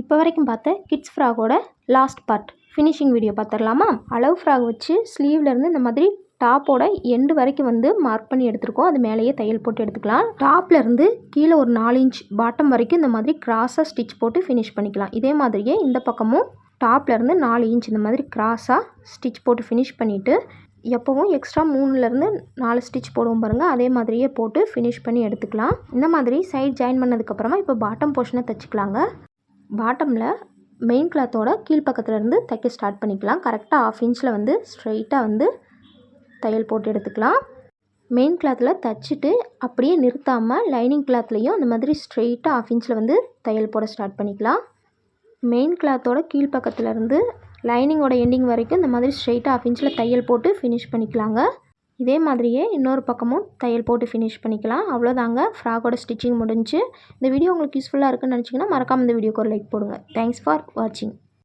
இப்போ வரைக்கும் பார்த்த கிட்ஸ் ஃப்ராகோட லாஸ்ட் பார்ட் ஃபினிஷிங் வீடியோ பார்த்துடலாமா. அளவு ஃப்ராக் வச்சு ஸ்லீவ்லேருந்து இந்த மாதிரி டாப்போட எண்டு வரைக்கும் வந்து மார்க் பண்ணி எடுத்துருக்கோம். அது மேலேயே தையல் போட்டு எடுத்துக்கலாம். டாப்லேருந்து கீழே ஒரு 4 இன்ச் பாட்டம் வரைக்கும் இந்த மாதிரி கிராஸாக ஸ்டிச் போட்டு ஃபினிஷ் பண்ணிக்கலாம். இதே மாதிரியே இந்த பக்கமும் டாப்லேருந்து 4 இன்ச் இந்த மாதிரி கிராஸாக ஸ்டிச் போட்டு ஃபினிஷ் பண்ணிவிட்டு எப்போவும் எக்ஸ்ட்ரா 3லேருந்து 4 ஸ்டிச் போடுவோம் பாருங்கள், அதே மாதிரியே போட்டு ஃபினிஷ் பண்ணி எடுத்துக்கலாம். இந்த மாதிரி சைட் ஜாயின் பண்ணதுக்கப்புறமா இப்போ பாட்டம் போர்ஷனை தைச்சிக்கலாங்க. பாட்டமில் மெயின் கிளாத்தோட கீழ்ப்பக்கத்துலேருந்து தைக்க ஸ்டார்ட் பண்ணிக்கலாம். கரெக்டாக 1/2 இன்ச்சில் வந்து ஸ்ட்ரைட்டாக வந்து தையல் போட்டு எடுத்துக்கலாம். மெயின் கிளாத்தில் தைச்சிட்டு அப்படியே நிறுத்தாமல் லைனிங் கிளாத்லேயும் அந்த மாதிரி ஸ்ட்ரெயிட்டாக 1/2 இன்ச்சில் வந்து தையல் போட ஸ்டார்ட் பண்ணிக்கலாம். மெயின் கிளாத்தோட கீழ்ப்பக்கத்துலேருந்து லைனிங்கோட எண்டிங் வரைக்கும் இந்த மாதிரி ஸ்ட்ரெயிட்டாக 1/2 இன்ச்சில் தையல் போட்டு ஃபினிஷ் பண்ணிக்கலாங்க. இதே மாதிரியே இன்னொரு பக்கமும் தையல் போட்டு ஃபினிஷ் பண்ணிக்கலாம். அவ்வளோதாங்க, ஃப்ராகோட ஸ்டிச்சிங் முடிஞ்சு. இந்த வீடியோ உங்களுக்கு யூஸ்ஃபுல்லாக இருக்குன்னு நினச்சிங்கன்னா மறக்காமல் இந்த வீடியோக்கு ஒரு லைக் போடுங்க. தேங்க்ஸ் ஃபார் வாட்சிங்.